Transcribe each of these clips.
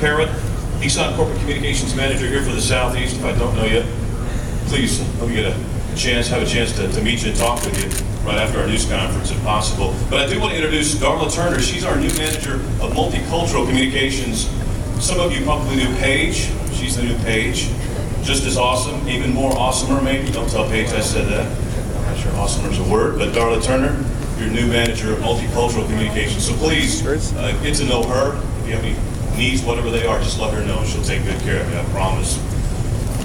Parrott, Nissan Corporate Communications Manager here for the Southeast. If I don't know you, please hope you get a chance, have a chance to meet you and talk with you right after our news conference if possible. But I do want to introduce Darla Turner. She's our new Manager of Multicultural Communications. Some of you probably knew Paige. She's the new Paige. Just as awesome, even more awesomer maybe. Don't tell Paige I said that. I'm not sure awesomer is a word, but Darla Turner, your new Manager of Multicultural Communications. So please get to know her. If you have any needs, whatever they are, just let her know. She'll take good care of you, I promise.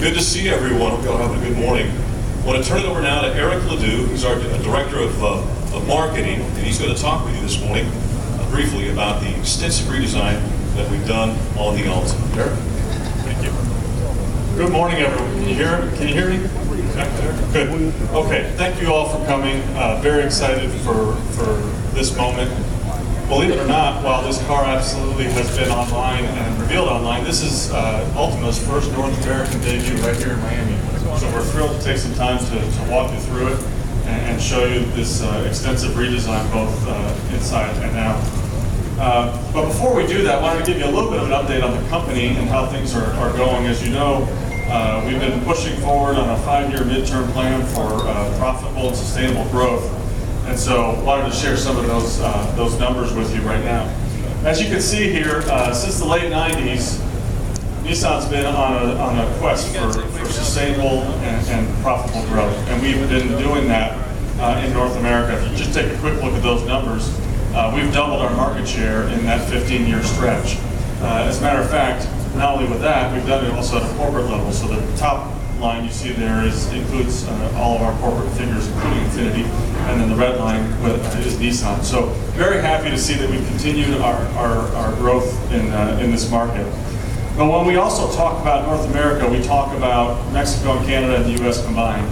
Good to see everyone. Hope y'all having a good morning. I want to turn it over now to Eric Ledoux. He's our Director of Marketing, and he's going to talk with you this morning briefly about the extensive redesign that we've done on the Alta. Eric? Thank you. Good morning, everyone. Can you hear me? Can you hear me? Good. Okay. Thank you all for coming. Very excited for this moment. Believe it or not, while this car absolutely has been online and revealed online, this is Ultima's first North American debut right here in Miami. So we're thrilled to take some time to walk you through it and show you this extensive redesign, both inside and out. But before we do that, I wanted to give you a little bit of an update on the company and how things are going. As you know, we've been pushing forward on a 5-year midterm plan for profitable and sustainable growth. And so wanted to share some of those numbers with you right now. As you can see here, since the late 90s, Nissan's been on a quest for sustainable and profitable growth. And we've been doing that in North America. If you just take a quick look at those numbers, we've doubled our market share in that 15-year stretch. As a matter of fact, not only with that, we've done it also at a corporate level. So the top line you see there includes all of our corporate figures, including Infiniti, and then the red line is Nissan. So very happy to see that we've continued our growth in this market. But when we also talk about North America, we talk about Mexico and Canada and the US combined.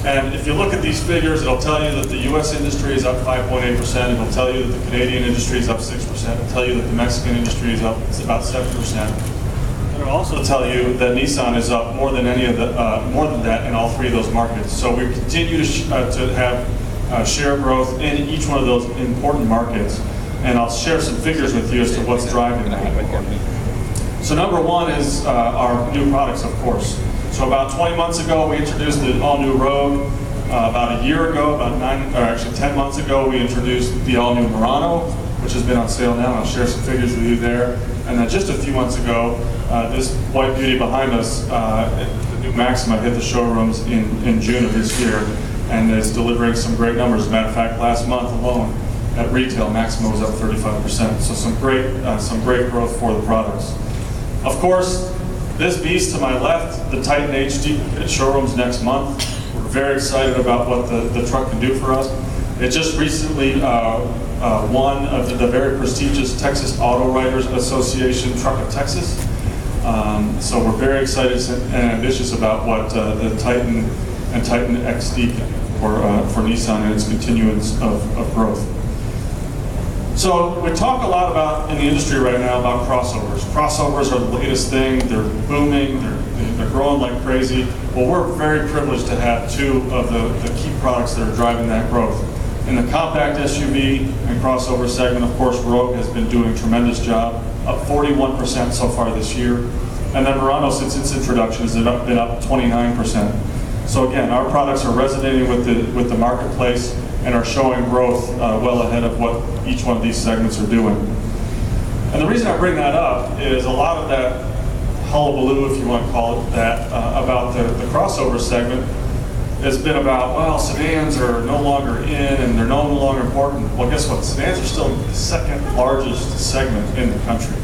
And if you look at these figures, it'll tell you that the US industry is up 5.8%. It'll tell you that the Canadian industry is up 6%. It'll tell you that the Mexican industry is up about 7%. It'll also tell you that Nissan is up more than that in all three of those markets. So we continue to have share growth in each one of those important markets, and I'll share some figures with you as to what's driving that. So number one is our new products, of course. So about 20 months ago, we introduced the all-new Rogue. About a year ago, 10 months ago, we introduced the all-new Murano, which has been on sale now. I'll share some figures with you there. And then just a few months ago, this white beauty behind us, the new Maxima, hit the showrooms in June of this year, and is delivering some great numbers. As a matter of fact, last month alone at retail, Maxima was up 35%. So some great growth for the products. Of course, this beast to my left, the Titan HD, at showrooms next month. We're very excited about what the truck can do for us. It just recently won the very prestigious Texas Auto Writers Association Truck of Texas. So we're very excited and ambitious about what the Titan and Titan XD for Nissan and its continuance of growth. So we talk a lot about in the industry right now about crossovers. Crossovers are the latest thing. They're booming. They're growing like crazy. Well, we're very privileged to have two of the key products that are driving that growth. In the compact SUV and crossover segment, of course, Rogue has been doing a tremendous job, up 41% so far this year. And then Murano, since its introduction, has been up 29%. So again, our products are resonating with the marketplace and are showing growth well ahead of what each one of these segments are doing. And the reason I bring that up is a lot of that hullabaloo, if you want to call it that, about the crossover segment has been about, well, sedans are no longer in and they're no longer important. Well, guess what? Sedans are still the second largest segment in the country,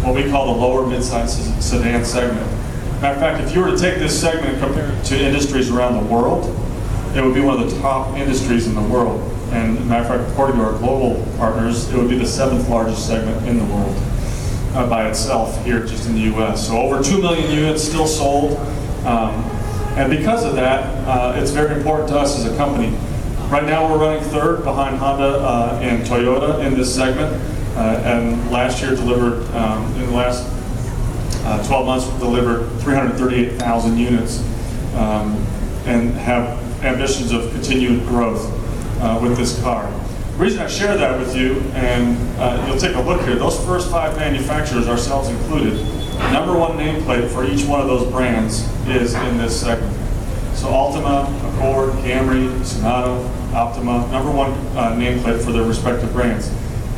what we call the lower mid-size sedan segment. Matter of fact, if you were to take this segment and compare it to industries around the world, it would be one of the top industries in the world. And matter of fact, according to our global partners, it would be the 7th largest segment in the world by itself here just in the US. So over 2 million units still sold. And because of that, it's very important to us as a company. Right now we're running third behind Honda and Toyota in this segment. And last year delivered, in the last 12 months, delivered 338,000 units and have ambitions of continued growth with this car. The reason I share that with you, and you'll take a look here, those first 5 manufacturers, ourselves included, the #1 nameplate for each one of those brands is in this segment. So Altima, Accord, Camry, Sonata, Optima, #1 nameplate for their respective brands.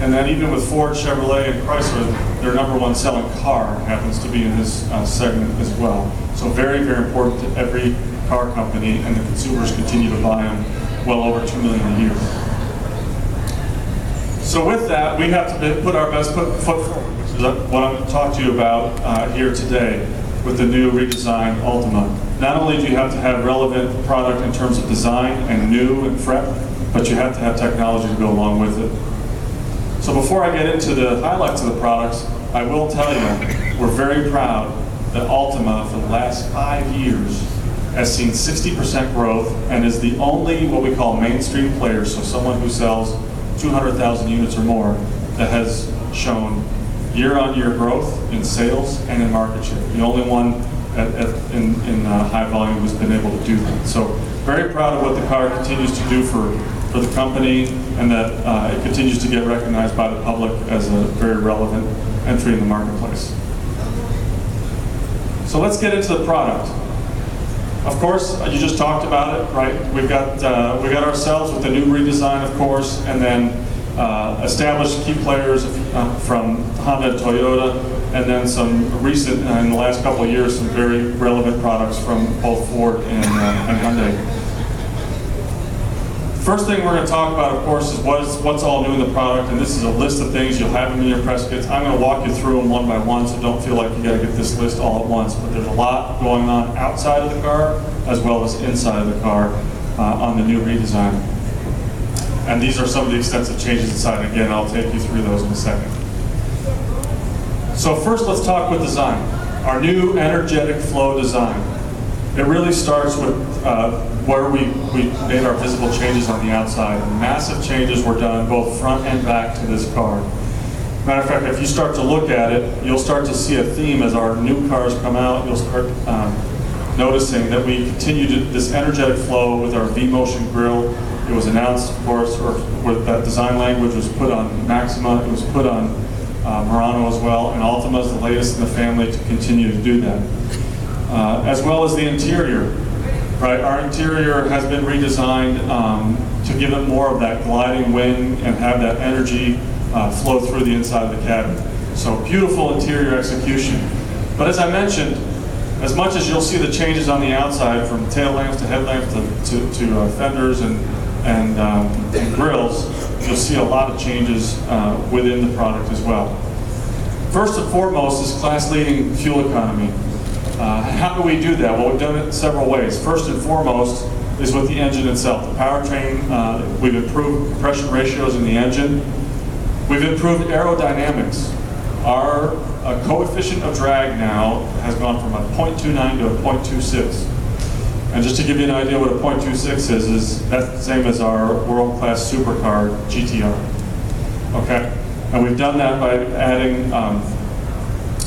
And then even with Ford, Chevrolet, and Chrysler, their #1 selling car happens to be in this segment as well. So very, very important to every car company, and the consumers continue to buy them, well over 2 million a year. So with that, we have to put our best foot forward, which is what I'm going to talk to you about here today with the new redesigned Altima. Not only do you have to have relevant product in terms of design and new and fresh, but you have to have technology to go along with it. So before I get into the highlights of the products, I will tell you, we're very proud that Altima for the last 5 years has seen 60% growth and is the only what we call mainstream player, so someone who sells 200,000 units or more, that has shown year-on-year growth in sales and in market share. The only one in high volume who's been able to do that. So very proud of what the car continues to do for the company, and that it continues to get recognized by the public as a very relevant entry in the marketplace. So let's get into the product. Of course, you just talked about it, right? We got ourselves with the new redesign, of course, and then established key players from Honda and Toyota, and then some recent, in the last couple of years, some very relevant products from both Ford and Hyundai. First thing we're going to talk about, of course, is what's all new in the product, and this is a list of things you'll have in your press kits. I'm going to walk you through them one by one, so don't feel like you got to get this list all at once. But there's a lot going on outside of the car as well as inside of the car on the new redesign. And these are some of the extensive changes inside. Again, I'll take you through those in a second. So first, let's talk with design. Our new energetic flow design. It really starts with where we made our visible changes on the outside. Massive changes were done both front and back to this car. Matter of fact, if you start to look at it, you'll start to see a theme as our new cars come out. You'll start noticing that we continue this energetic flow with our V-Motion grille. It was announced, of course, or with that design language was put on Maxima. It was put on Murano as well, and Altima is the latest in the family to continue to do that. As well as the interior, right? Our interior has been redesigned to give it more of that gliding wing and have that energy flow through the inside of the cabin. So beautiful interior execution. But as I mentioned, as much as you'll see the changes on the outside, from tail lamps to headlamps to fenders and grills, you'll see a lot of changes within the product as well. First and foremost is class-leading fuel economy. How do we do that? Well, we've done it in several ways. First and foremost is with the engine itself. The powertrain, we've improved compression ratios in the engine. We've improved aerodynamics. Our coefficient of drag now has gone from a 0.29 to a 0.26. And just to give you an idea what a 0.26 is that's the same as our world-class supercar GTR. Okay? And we've done that by adding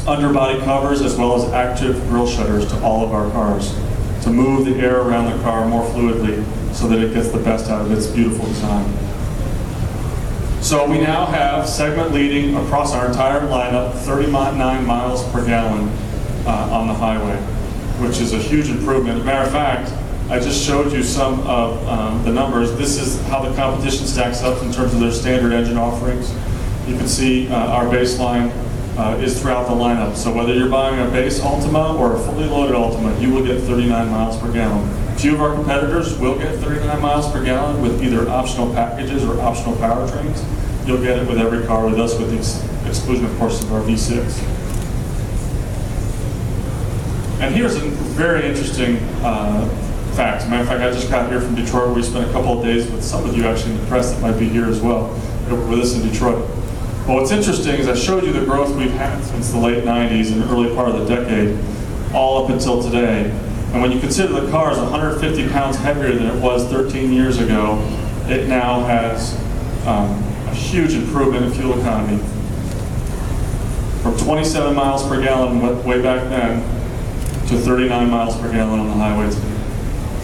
underbody covers as well as active grille shutters to all of our cars to move the air around the car more fluidly so that it gets the best out of its beautiful design. So we now have segment leading across our entire lineup 39 miles per gallon on the highway, which is a huge improvement. As a matter of fact, I just showed you some of the numbers. This is how the competition stacks up in terms of their standard engine offerings. You can see our baseline is throughout the lineup. So whether you're buying a base Altima or a fully loaded Altima, you will get 39 miles per gallon. A few of our competitors will get 39 miles per gallon with either optional packages or optional powertrains. You'll get it with every car with us, with the exclusion, of course, of our V6. And here's a very interesting fact. As a matter of fact, I just got here from Detroit, where we spent a couple of days with some of you actually in the press that might be here as well, with us in Detroit. But what's interesting is I showed you the growth we've had since the late 90s and the early part of the decade, all up until today. And when you consider the car is 150 pounds heavier than it was 13 years ago, it now has a huge improvement in fuel economy. From 27 miles per gallon way back then to 39 miles per gallon on the highway today.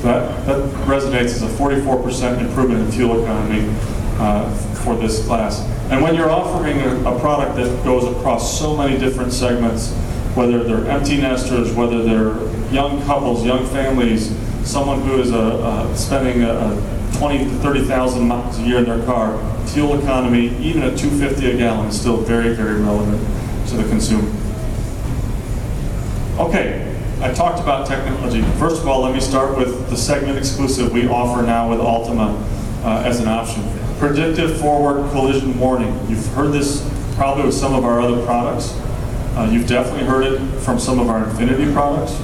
That resonates as a 44% improvement in fuel economy for this class. And when you're offering a product that goes across so many different segments, whether they're empty nesters, whether they're young couples, young families, someone who is spending 20 to 30,000 miles a year in their car, fuel economy, even at $2.50 a gallon, is still very, very relevant to the consumer. Okay, I talked about technology. First of all, let me start with the segment exclusive we offer now with Altima as an option. Predictive forward collision warning. You've heard this probably with some of our other products. You've definitely heard it from some of our Infinity products.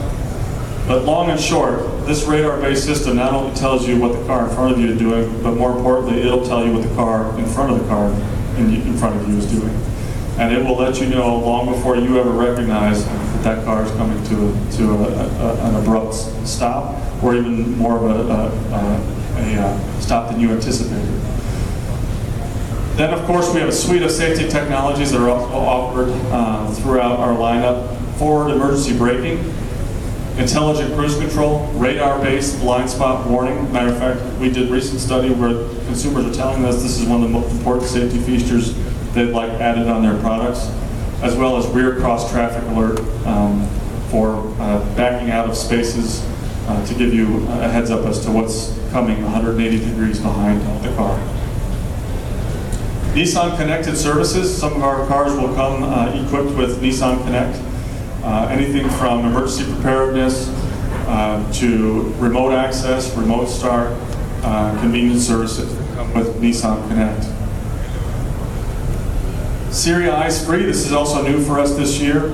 But long and short, this radar-based system not only tells you what the car in front of you is doing, but more importantly, it'll tell you what the car in front of the car in front of you is doing. And it will let you know long before you ever recognize that that car is coming to an abrupt stop, or even more of a stop than you anticipated. Then, of course, we have a suite of safety technologies that are offered throughout our lineup. Forward emergency braking, intelligent cruise control, radar-based blind spot warning. Matter of fact, we did a recent study where consumers are telling us this is one of the most important safety features they'd like added on their products, as well as rear cross traffic alert for backing out of spaces to give you a heads up as to what's coming 180 degrees behind the car. Nissan Connected Services. Some of our cars will come equipped with Nissan Connect. Anything from emergency preparedness to remote access, remote start, convenience services come with Nissan Connect. Siri Eyes Free, this is also new for us this year.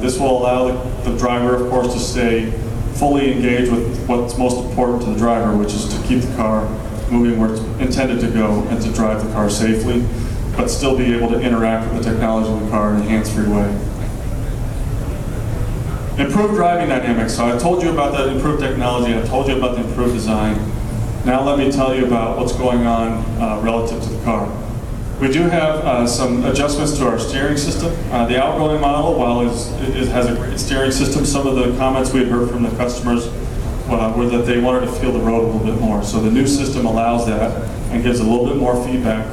This will allow the driver, of course, to stay fully engaged with what's most important to the driver, which is to keep the car moving where it's intended to go and to drive the car safely, but still be able to interact with the technology in the car in a hands-free way. Improved driving dynamics. So I told you about that improved technology, I told you about the improved design. Now let me tell you about what's going on relative to the car. We do have some adjustments to our steering system. The outgoing model, while it has a great steering system, some of the comments we had heard from the customers were that they wanted to feel the road a little bit more. So the new system allows that and gives a little bit more feedback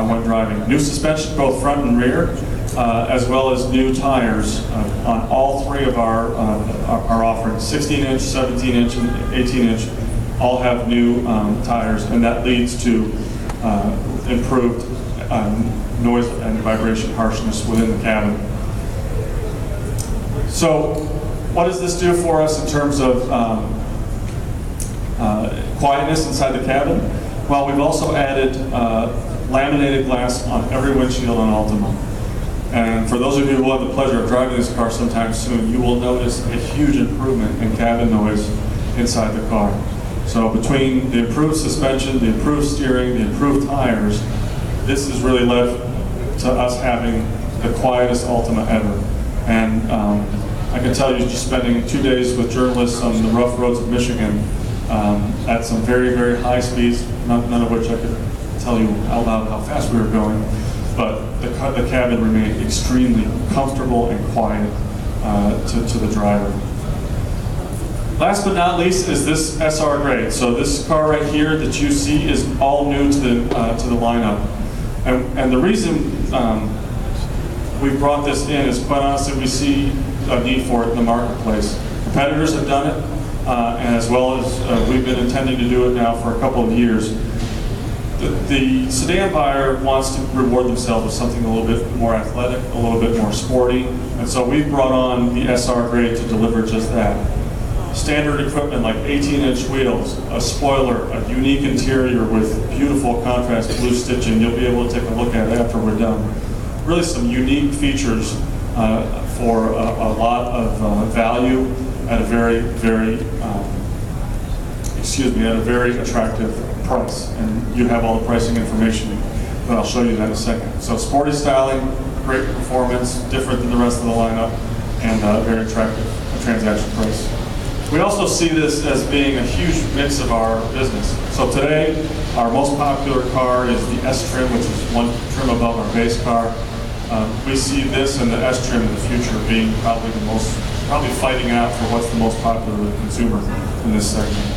when driving. New suspension, both front and rear, as well as new tires on all three of our offerings. 16-inch, 17-inch, and 18-inch all have new tires, and that leads to improved noise and vibration harshness within the cabin. So what does this do for us in terms of quietness inside the cabin? Well, we've also added laminated glass on every windshield on Altima. And for those of you who will have the pleasure of driving this car sometime soon, you will notice a huge improvement in cabin noise inside the car. So between the improved suspension, the improved steering, the improved tires, this has really led to us having the quietest Altima ever. And I can tell you, just spending 2 days with journalists on the rough roads of Michigan at some very, very high speeds, none of which I could tell you out loud how fast we were going, but the cabin remained extremely comfortable and quiet to the driver. Last but not least is this SR grade. So this car right here that you see is all new to the lineup. And the reason we brought this in is, quite honestly, we see a need for it in the marketplace. Competitors have done it, and as well as we've been intending to do it now for a couple of years. The sedan buyer wants to reward themselves with something a little bit more athletic, a little bit more sporty, and so we've brought on the SR grade to deliver just that. Standard equipment like 18-inch wheels, a spoiler, a unique interior with beautiful contrast blue stitching you'll be able to take a look at after we're done. Really some unique features for a lot of value at a very, very, at a very attractive price. And you have all the pricing information, but I'll show you that in a second. So sporty styling, great performance, different than the rest of the lineup, and very attractive transaction price. We also see this as being a huge mix of our business. So today, our most popular car is the S trim, which is one trim above our base car. We see this and the S trim in the future being probably fighting out for what's the most popular with the consumer in this segment.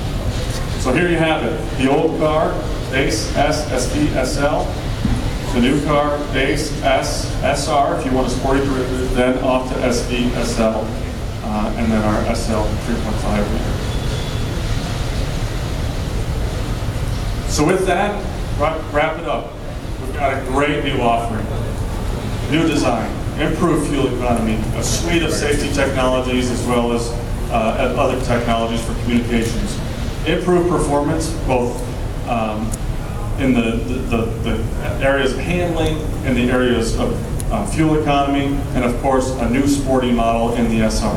So here you have it, the old car, base, S, SP, SL, the new car, base, S, SR, if you want a sporty derivative, then off to SV, SL, and then our SL 3.5 liter. So with that, wrap it up. We've got a great new offering. New design, improved fuel economy, a suite of safety technologies as well as other technologies for communications. Improved performance, both in the areas of handling, in the areas of fuel economy, and of course, a new sporty model in the SR.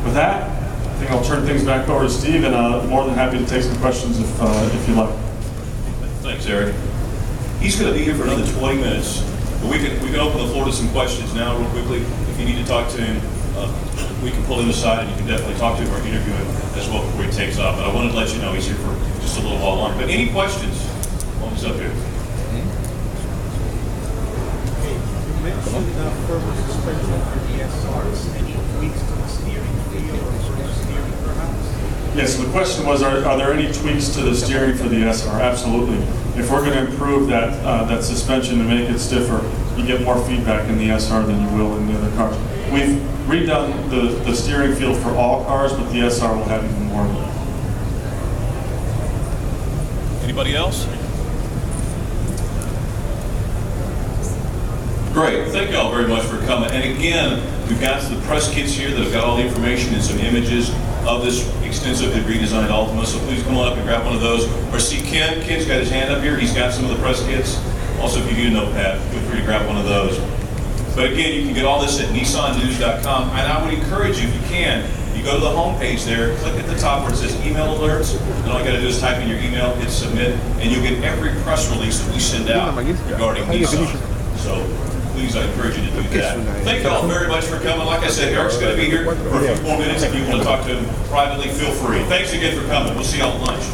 With that, I think I'll turn things back over to Steve, and more than happy to take some questions if you like. Thanks, Eric. He's going to be here for another 20 minutes. But we can open the floor to some questions now real quickly. If you need to talk to him, we can pull him aside and you can definitely talk to him or interview him as well before he takes off. But I wanted to let you know he's here for just a little while longer. But any questions while he's up here? You mentioned further suspension for the SRs. Any tweaks to the steering wheel or steering perhaps? Yes, so the question was, are there any tweaks to the steering for the SR? Absolutely. If we're going to improve that suspension to make it stiffer, you get more feedback in the SR than you will in the other cars. We've redone the steering field for all cars, but the SR will have even more of it. Anybody else? Great. Thank you all very much for coming. And again, we've got the press kits here that have got all the information and some images of this extensively redesigned Altima. So please come on up and grab one of those. Or see Ken. Ken's got his hand up here. He's got some of the press kits. Also, if you need a notepad, feel free to grab one of those. But again, you can get all this at nissannews.com. And I would encourage you, if you can, you go to the home page there, click at the top where it says email alerts, and all you got to do is type in your email, hit submit, and you'll get every press release that we send out regarding Nissan. So please, I encourage you to do that. Thank you all very much for coming. Like I said, Eric's going to be here for a few more minutes. If you want to talk to him privately, feel free. Thanks again for coming. We'll see you all at lunch.